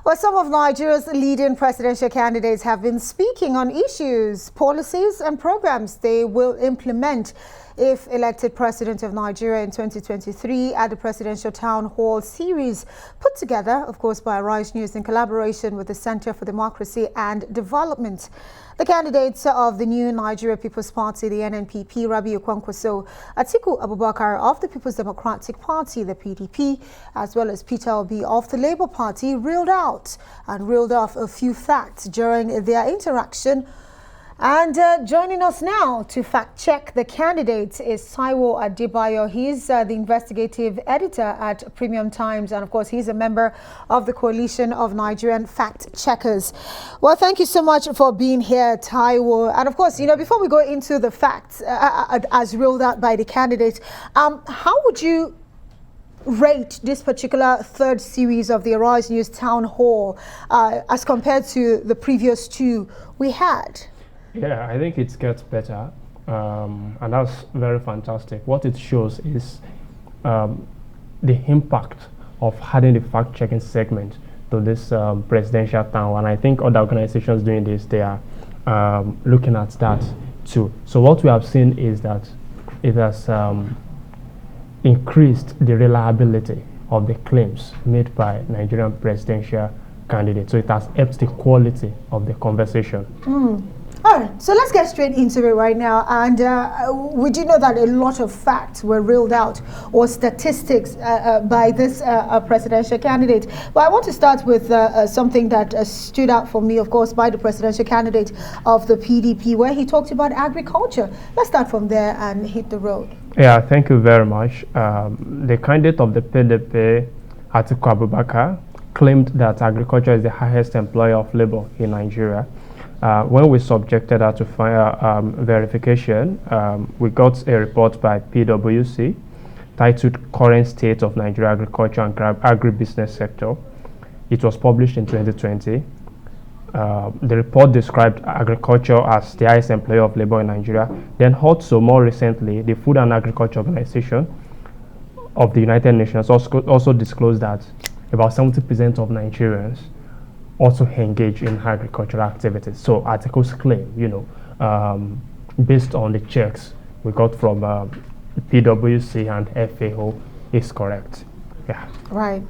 Well, some of Nigeria's leading presidential candidates have been speaking on issues, policies and programs they will implement if elected president of Nigeria in 2023 at the Presidential Town Hall series put together, of course, by Rise News in collaboration with the Center for Democracy and Development. The candidates of the new Nigeria People's Party, the NNPP, Rabiu Kwankwaso, Atiku Abubakar of the People's Democratic Party, the PDP, as well as Peter Obi of the Labour Party, reeled off a few facts during their interaction. And joining us now to fact-check the candidates is Taiwo Adebayo. He's the investigative editor at Premium Times, and of course, he's a member of the Coalition of Nigerian Fact-Checkers. Well, thank you so much for being here, Taiwo. And of course, before we go into the facts as ruled out by the candidates, how would you rate this particular third series of the Arise News Town Hall as compared to the previous two we had? Yeah, I think it gets better, and that's very fantastic. What it shows is the impact of adding the fact-checking segment to this presidential town, and I think other organizations doing this, they are looking at that too. So what we have seen is that it has increased the reliability of the claims made by Nigerian presidential candidates. So it has helped the quality of the conversation. All right, so let's get straight into it right now. And we do know that a lot of facts were reeled out, or statistics by this presidential candidate. But I want to start with something that stood out for me, of course, by the presidential candidate of the PDP, where he talked about agriculture. Let's start from there and hit the road. Yeah, thank you very much. The candidate of the PDP, Atiku Abubakar, claimed that agriculture is the highest employer of labor in Nigeria. When we subjected her to verification, we got a report by PwC titled Current State of Nigeria Agriculture and Agribusiness Sector. It was published in 2020. The report described agriculture as the highest employer of labor in Nigeria. Then also, more recently, the Food and Agriculture Organization of the United Nations also disclosed that about 70% of Nigerians also engage in agricultural activities. So Atiku's claim, based on the checks we got from PwC and FAO, is correct. Yeah. Right.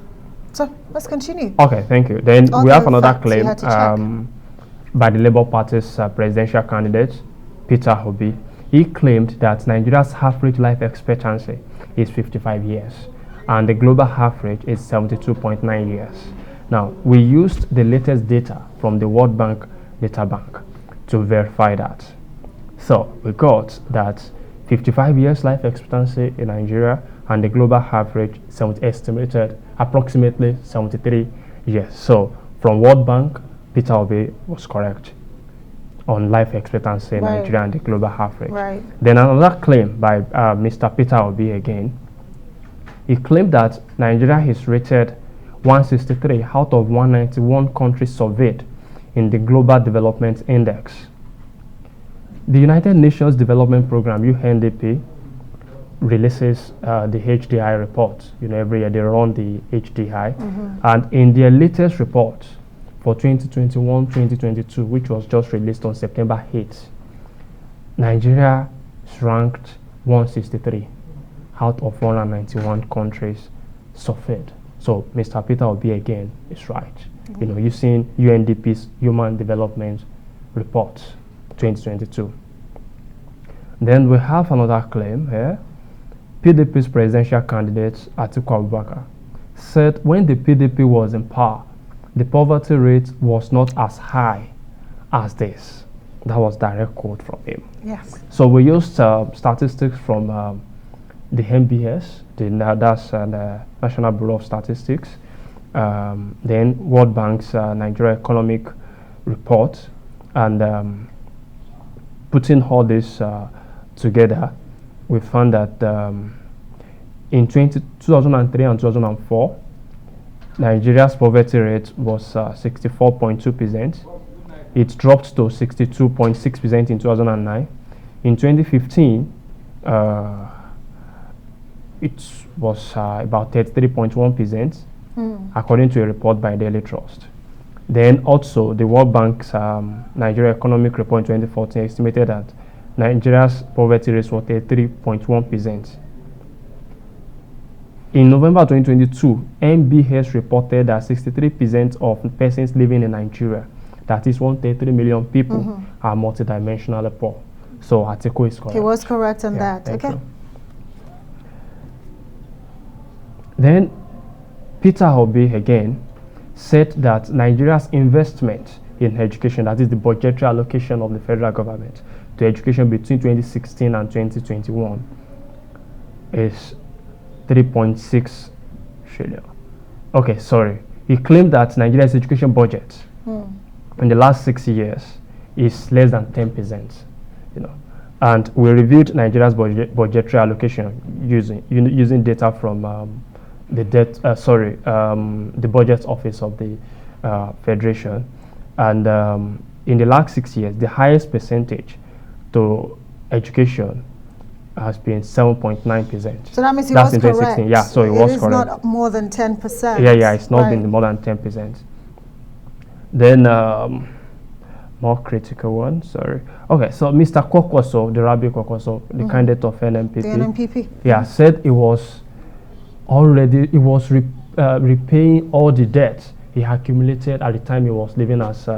So let's continue. Okay, thank you. Then we have another claim by the Labour Party's presidential candidate, Peter Obi. He claimed that Nigeria's average life expectancy is 55 years, and the global average is 72.9 years. Now, we used the latest data from the World Bank data bank to verify that. So we got that 55 years life expectancy in Nigeria, and the global average estimated approximately 73 years. So from World Bank, Peter Obi was correct on life expectancy in Nigeria and the global average. Right. Then another claim by Mr. Peter Obi again. He claimed that Nigeria is rated 163 out of 191 countries surveyed in the Global Development Index. The United Nations Development Program, UNDP, releases the HDI report. Every year they run the HDI. And in their latest report for 2021-2022, which was just released on September 8th, Nigeria is ranked 163 out of 191 countries surveyed. So Mr. Peter Obi again is right. You've seen UNDP's Human Development Report 2022. Then we have another claim here. PDP's presidential candidate Atiku Abubakar said when the PDP was in power, the poverty rate was not as high as this. That was direct quote from him. Yes. So we used statistics from the NBS, that's the National Bureau of Statistics, then World Bank's Nigeria Economic Report, and putting all this together, we found that in 2003 and 2004, Nigeria's poverty rate was 64.2%. It dropped to 62.6% in 2009. In 2015, it was about 33.1%, according to a report by Daily Trust. Then also the World Bank's Nigeria Economic Report in 2014 estimated that Nigeria's poverty rate was 33.1%. In November 2022, NBS reported that 63% of persons living in Nigeria, that is 133 million people, are multidimensionally poor. So Atiko is correct. He was correct on that. Okay. You. Then Peter Obi again said that Nigeria's investment in education, that is the budgetary allocation of the federal government to education between 2016 and 2021, is 3.6 trillion. Okay, sorry. He claimed that Nigeria's education budget in the last 6 years is less than 10%. And we reviewed Nigeria's budgetary allocation using data from the budget office of the Federation, and in the last 6 years, the highest percentage to education has been 7.9%. So that means he was correct. Yeah, so it was correct. It is not more than 10%. Yeah, it's not been more than 10%. Then more critical one, sorry. Okay, so Mr. Kwakwaso, the Rabi Kwakwaso, the candidate of NNPP, the NNPP, yeah, said it was repaying all the debt he accumulated at the time he was living as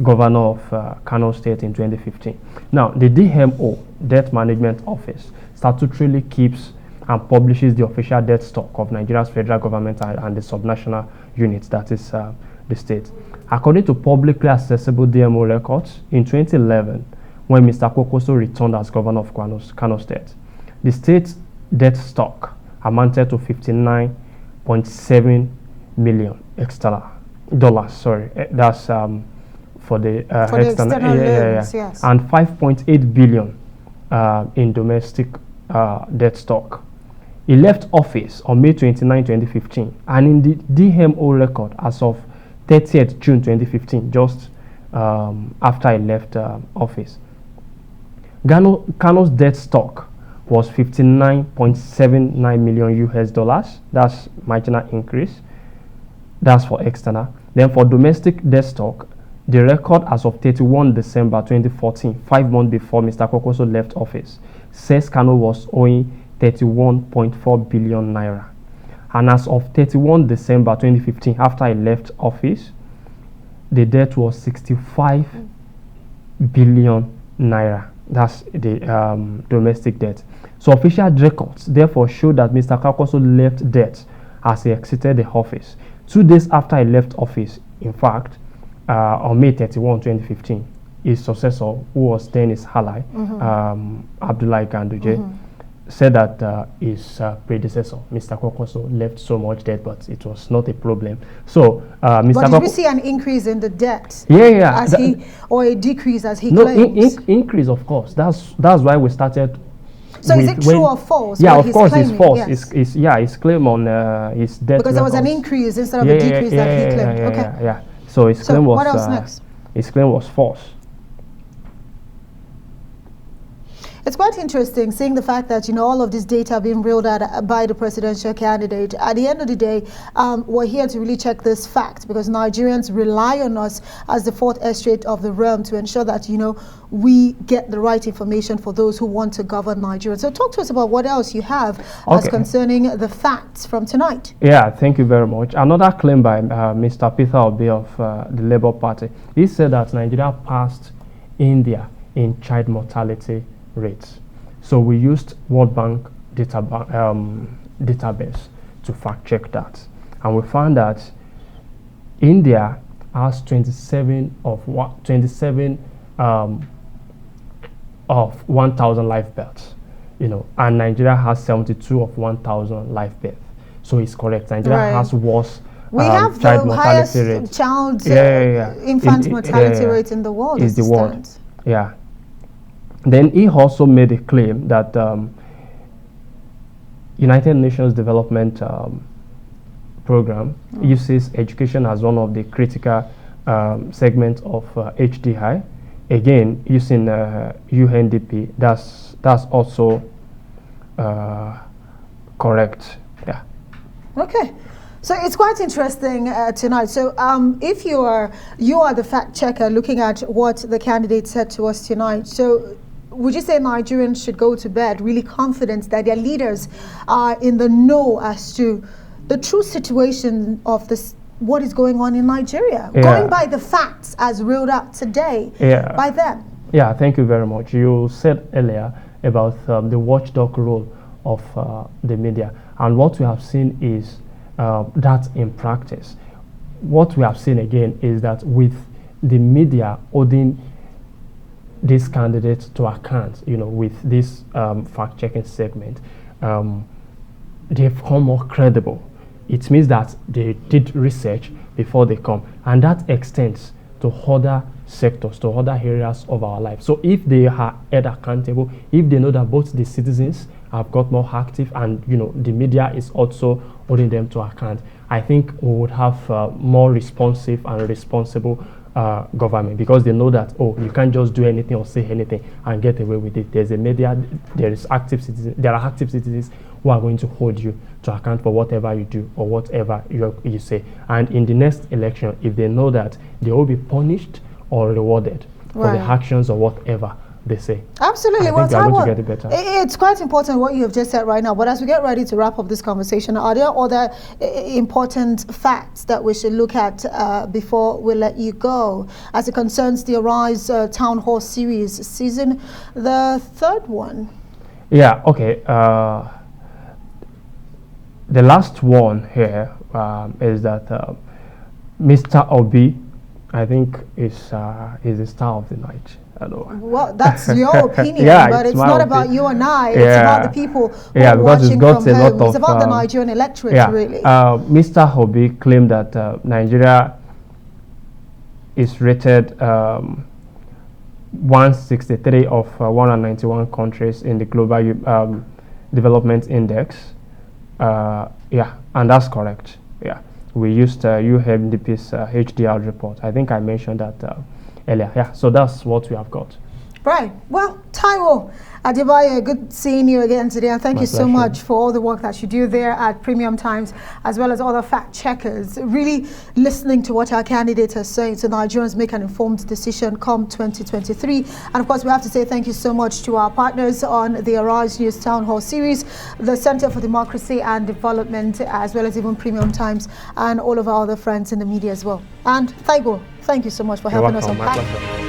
governor of Kano State in 2015. Now, the DMO, Debt Management Office, statutorily keeps and publishes the official debt stock of Nigeria's federal government and the subnational units, that is the state. According to publicly accessible DMO records, in 2011, when Mr. Kwakwaso returned as governor of Kano State, the state's debt stock amounted to 59.7 million external dollars. Sorry, that's for the external loans, yes. And 5.8 billion in domestic debt stock. He left office on May 29, 2015, and in the DMO record as of 30th June 2015, just after he left office, Kano's debt stock was 59.79 million US dollars. That's marginal increase. That's for external. Then for domestic debt stock, the record as of 31 December 2014, 5 months before Mr. Kwakwaso left office, says Kano was owing 31.4 billion naira. And as of 31 December 2015, after he left office, the debt was 65 billion naira. That's the domestic debt. So official records therefore show that Mr. Kwakwaso left debt as he exited the office. 2 days after he left office, in fact, on May 31, 2015, his successor, who was then his ally, Abdullahi Ganduje, said that his predecessor, Mr. Kwakwaso, left so much debt, but it was not a problem. So, Mr. But did we see an increase in the debt? Yeah. Or a decrease as he claims? Increase, of course. That's why we started. So is it true or false? Yeah, of course it's false. Yes. His claim on his debt. Because there was an increase instead of a decrease that he claimed. Yeah. So his claim was. What else next? His claim was false. It's quite interesting seeing the fact that, all of this data being rolled out by the presidential candidate. At the end of the day, we're here to really check this fact, because Nigerians rely on us as the fourth estate of the realm to ensure that, we get the right information for those who want to govern Nigeria. So talk to us about what else you have as concerning the facts from tonight. Yeah, thank you very much. Another claim by Mr. Peter Obi of the Labour Party. He said that Nigeria passed India in child mortality rates. So we used World Bank database to fact check that, and we found that India has 27 of 1,000 live births, and Nigeria has 72 of 1,000 live births. So it's correct. Nigeria has worse. We have child the mortality highest infant mortality rate in the world. Is the world. Yeah. Then he also made a claim that United Nations Development Program uses education as one of the critical segments of HDI. Again, using UNDP, that's also correct. Yeah. Okay. So it's quite interesting tonight. So if you are the fact checker looking at what the candidate said to us tonight, so would you say Nigerians should go to bed really confident that their leaders are in the know as to the true situation of this, what is going on in Nigeria, going by the facts as reeled out today by them? Yeah, thank you very much. You said earlier about the watchdog role of the media, and what we have seen is that in practice. What we have seen again is that with the media holding these candidates to account, with this fact-checking segment, they've become more credible. It means that they did research before they come, and that extends to other sectors, to other areas of our life. So if they are held accountable, if they know that both the citizens have got more active and the media is also holding them to account, I think we would have more responsive and responsible government, because they know that, oh, you can't just do anything or say anything and get away with it. There's a media, there are active citizens who are going to hold you to account for whatever you do or whatever you say. And in the next election, if they know that they will be punished or rewarded for the actions or whatever they say. Absolutely. Well, Taiwo, to get it better. It's quite important what you have just said right now, but as we get ready to wrap up this conversation, are there other important facts that we should look at before we let you go, as it concerns the Arise Town Hall Series season, the third one? Yeah, okay. The last one here is that Mr. Obi, I think, is the star of the night. Well, that's your opinion, but it's not about you and I. It's about the people who are watching from home. It's about the Nigerian electorate, really. Mr. Obi claimed that Nigeria is rated 163 of 191 countries in the Global Development Index. And that's correct. Yeah, we used UNDP's HDR report. I think I mentioned that earlier. Yeah, so that's what we have got. Right. Well, Taiwo, Adebayo, good seeing you again today, and thank you so much for all the work that you do there at Premium Times, as well as other fact checkers. Really listening to what our candidates are saying, so Nigerians make an informed decision come 2023. And of course, we have to say thank you so much to our partners on the Arise News Town Hall Series, the Center for Democracy and Development, as well as even Premium Times, and all of our other friends in the media as well. And Taiwo, thank you so much for helping us unpack.